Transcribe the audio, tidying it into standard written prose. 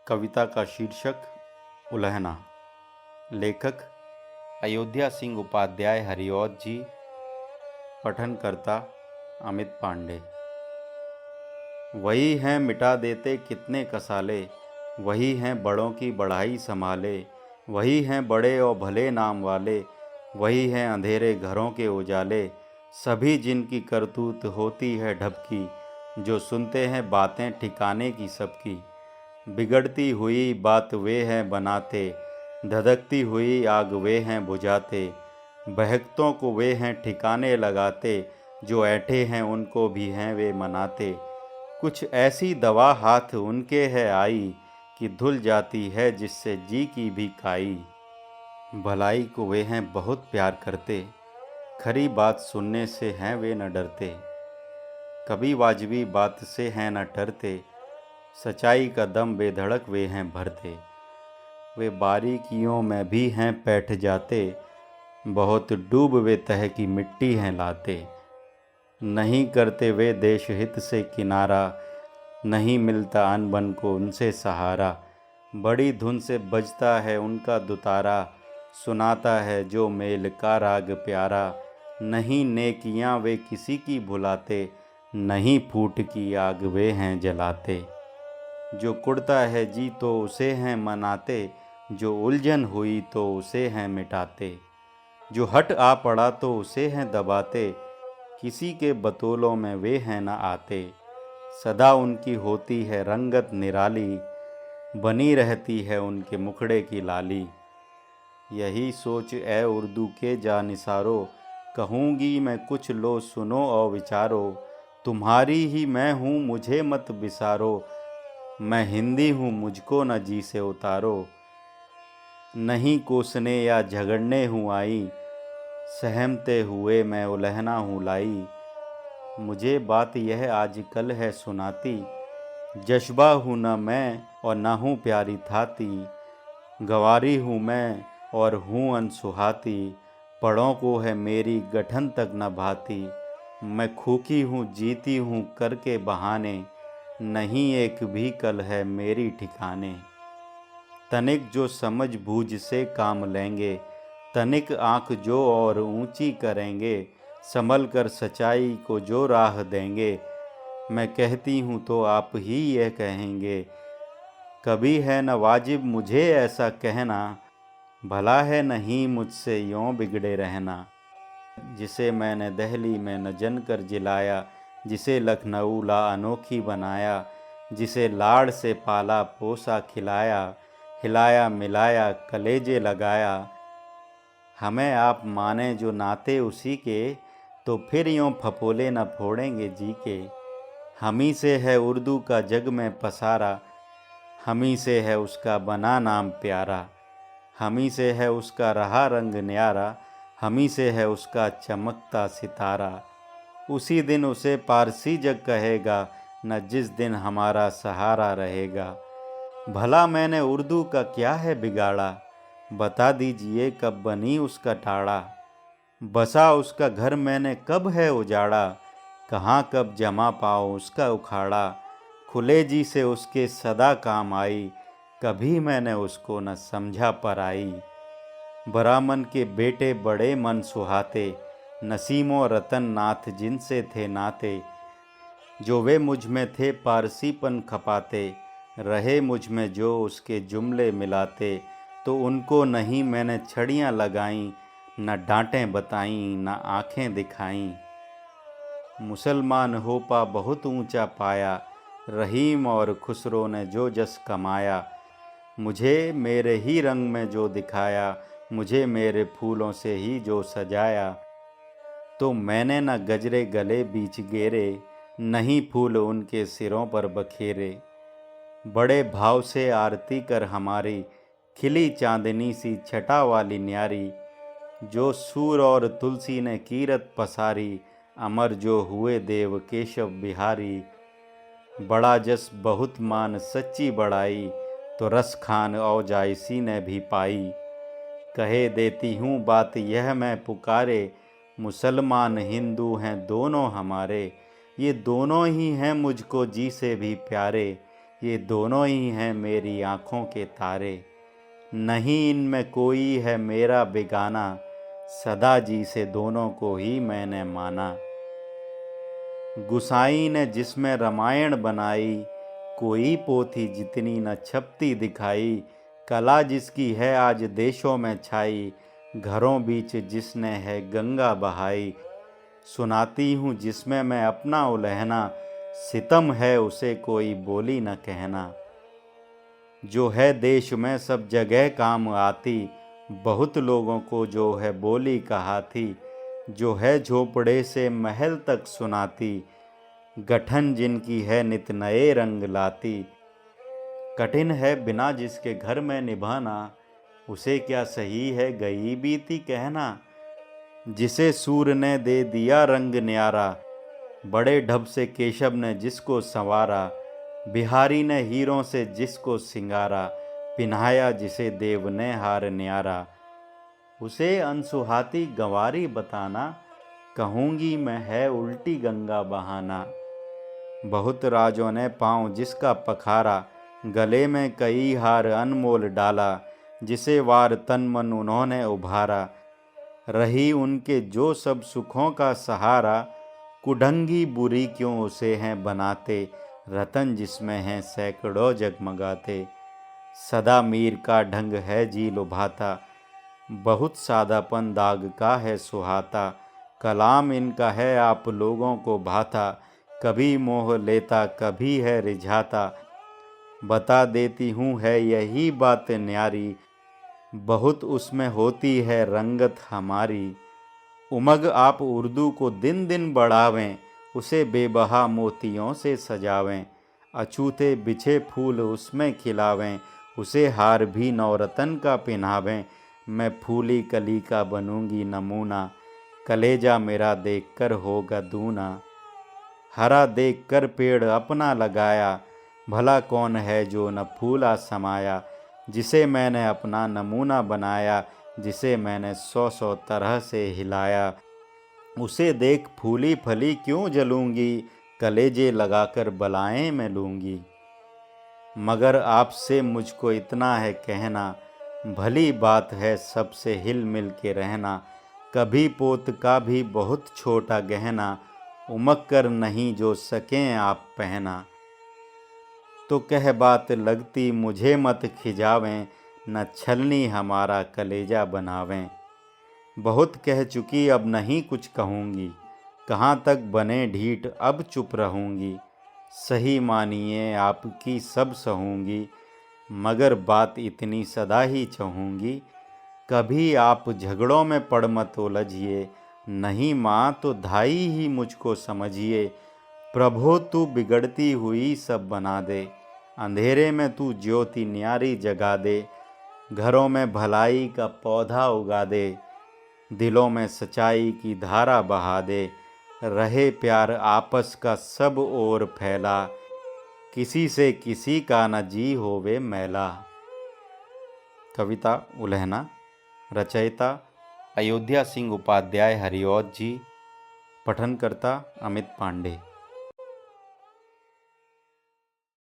कविता का शीर्षक उल्हना। लेखक अयोध्या सिंह उपाध्याय हरिऔध जी। पठनकर्ता अमित पांडे। वही हैं मिटा देते कितने कसाले, वही हैं बड़ों की बढ़ाई संभाले, वही हैं बड़े और भले नाम वाले, वही हैं अंधेरे घरों के उजाले। सभी जिनकी करतूत होती है ढबकी, जो सुनते हैं बातें ठिकाने की सबकी। बिगड़ती हुई बात वे हैं बनाते, धधकती हुई आग वे हैं बुझाते। बहकतों को वे हैं ठिकाने लगाते, जो ऐंठे हैं उनको भी हैं वे मनाते। कुछ ऐसी दवा हाथ उनके है आई, कि धुल जाती है जिससे जी की भी काई। भलाई को वे हैं बहुत प्यार करते, खरी बात सुनने से हैं वे न डरते। कभी वाजिबी बात से हैं न डरते, सच्चाई का दम बेधड़क वे हैं भरते। वे बारीकियों में भी हैं बैठ जाते, बहुत डूब वे तह की मिट्टी हैं लाते। नहीं करते वे देश हित से किनारा, नहीं मिलता अन बन को उनसे सहारा। बड़ी धुन से बजता है उनका दुतारा, सुनाता है जो मेल का राग प्यारा। नहीं नेकियां वे किसी की भुलाते, नहीं फूट की आग वे हैं जलाते। जो कुड़ता है जी तो उसे हैं मनाते, जो उलझन हुई तो उसे हैं मिटाते। जो हट आ पड़ा तो उसे हैं दबाते, किसी के बतौलों में वे हैं न आते। सदा उनकी होती है रंगत निराली, बनी रहती है उनके मुखड़े की लाली। यही सोच ए उर्दू के जानिसारो, कहूँगी मैं कुछ लो सुनो और विचारो। तुम्हारी ही मैं हूँ मुझे मत बिसारो, मैं हिंदी हूँ मुझको न जी से उतारो। नहीं कोसने या झगड़ने हूँ आई, सहमते हुए मैं उल्हना हूँ लाई। मुझे बात यह आजकल है सुनाती, जज्बा हूँ न मैं और न हूँ प्यारी थाती। गंवारी हूँ मैं और हूँ अनसुहाती, पड़ों को है मेरी गठन तक न भाती। मैं खूकी हूँ जीती हूँ करके बहाने, नहीं एक भी कल है मेरी ठिकाने। तनिक जो समझ बूझ से काम लेंगे, तनिक आँख जो और ऊंची करेंगे, संभल कर सच्चाई को जो राह देंगे। मैं कहती हूँ तो आप ही यह कहेंगे, कभी है न वाजिब मुझे ऐसा कहना, भला है नहीं मुझसे यूँ बिगड़े रहना। जिसे मैंने दहली में न जनकर जिलाया, जिसे लखनऊ ला अनोखी बनाया। जिसे लाड़ से पाला पोसा खिलाया, हिलाया मिलाया कलेजे लगाया। हमें आप माने जो नाते उसी के, तो फिर यूँ फपोले न फोड़ेंगे जी के। हम ही से है उर्दू का जग में पसारा, हम ही से है उसका बना नाम प्यारा। हम ही से है उसका रहा रंग न्यारा, हम ही से है उसका चमकता सितारा। उसी दिन उसे पारसी जग कहेगा, न जिस दिन हमारा सहारा रहेगा। भला मैंने उर्दू का क्या है बिगाड़ा, बता दीजिए कब बनी उसका टाड़ा। बसा उसका घर मैंने कब है उजाड़ा, कहाँ कब जमा पाओ उसका उखाड़ा। खुले जी से उसके सदा काम आई, कभी मैंने उसको न समझा पराई। ब्राह्मण के बेटे बड़े मन सुहाते, नसीमो रतन नाथ जिनसे थे नाते। जो वे मुझ में थे पारसीपन खपाते, रहे मुझ में जो उसके जुमले मिलाते। तो उनको नहीं मैंने छड़ियाँ लगाईं, न डांटें बताईं न आँखें दिखाईं। मुसलमान हो पा बहुत ऊंचा पाया, रहीम और खुसरो ने जो जस कमाया। मुझे मेरे ही रंग में जो दिखाया, मुझे मेरे फूलों से ही जो सजाया। तो मैंने न गजरे गले बीच गेरे, नहीं फूल उनके सिरों पर बखेरे। बड़े भाव से आरती कर हमारी, खिली चांदनी सी छटा वाली न्यारी। जो सूर और तुलसी ने कीरत पसारी, अमर जो हुए देव केशव बिहारी। बड़ा जस बहुत मान सच्ची बड़ाई, तो रस खान औ जायसी ने भी पाई। कहे देती हूँ बात यह मैं पुकारे, मुसलमान हिंदू हैं दोनों हमारे। ये दोनों ही हैं मुझको जी से भी प्यारे, ये दोनों ही हैं मेरी आँखों के तारे। नहीं इनमें कोई है मेरा बेगाना, सदा जी से दोनों को ही मैंने माना। गुसाई ने जिसमें रामायण बनाई, कोई पोथी जितनी न छपती दिखाई। कला जिसकी है आज देशों में छाई, घरों बीच जिसने है गंगा बहाई। सुनाती हूँ जिसमें मैं अपना उलहना, सितम है उसे कोई बोली न कहना। जो है देश में सब जगह काम आती, बहुत लोगों को जो है बोली कहाती। जो है झोपड़े से महल तक सुनाती, गठन जिनकी है नित नए रंग लाती। कठिन है बिना जिसके घर में निभाना, उसे क्या सही है गई बीती कहना। जिसे सूर ने दे दिया रंग न्यारा, बड़े ढब से केशव ने जिसको संवारा। बिहारी ने हीरों से जिसको सिंगारा, पिन्हाया जिसे देव ने हार न्यारा। उसे अनसुहाती गंवारी बताना, कहूँगी मैं है उल्टी गंगा बहाना। बहुत राजों ने पाँव जिसका पखारा, गले में कई हार अनमोल डाला। जिसे वार तन मन उन्होंने उभारा, रही उनके जो सब सुखों का सहारा। कुढंगी बुरी क्यों उसे हैं बनाते, रतन जिसमें हैं सैकड़ों जगमगाते। सदा मीर का ढंग है जी लुभाता, बहुत सादापन दाग का है सुहाता। कलाम इनका है आप लोगों को भाता, कभी मोह लेता कभी है रिझाता। बता देती हूँ है यही बात न्यारी, बहुत उसमें होती है रंगत हमारी। उमग आप उर्दू को दिन दिन बढ़ावें, उसे बेबहा मोतियों से सजावें। अछूते बिछे फूल उसमें खिलावें, उसे हार भी नवरतन का पिन्हावें। मैं फूली कली का बनूंगी नमूना, कलेजा मेरा देखकर होगा दूना। हरा देखकर पेड़ अपना लगाया, भला कौन है जो न फूला समाया। जिसे मैंने अपना नमूना बनाया, जिसे मैंने 100 तरह से हिलाया। उसे देख फूली फली क्यों जलूंगी, कलेजे लगाकर बलाएं मैं लूंगी। मगर आपसे मुझको इतना है कहना, भली बात है सबसे हिल मिल के रहना। कभी पोत का भी बहुत छोटा गहना, उमक कर नहीं जो सकें आप पहना। तो कह बात लगती मुझे मत खिजावें, न छलनी हमारा कलेजा बनावें। बहुत कह चुकी अब नहीं कुछ कहूँगी, कहाँ तक बने ढीठ अब चुप रहूँगी। सही मानिए आपकी सब सहूँगी, मगर बात इतनी सदा ही चाहूँगी। कभी आप झगड़ों में पड़ मत उलझिए, नहीं माँ तो धाई ही मुझको समझिए। प्रभो तू बिगड़ती हुई सब बना दे, अंधेरे में तू ज्योति न्यारी जगा दे। घरों में भलाई का पौधा उगा दे, दिलों में सच्चाई की धारा बहा दे। रहे प्यार आपस का सब ओर फैला, किसी से किसी का न जी होवे मैला। कविता उल्हना। रचयिता अयोध्या सिंह उपाध्याय हरिऔध जी। पठनकर्ता अमित पांडे।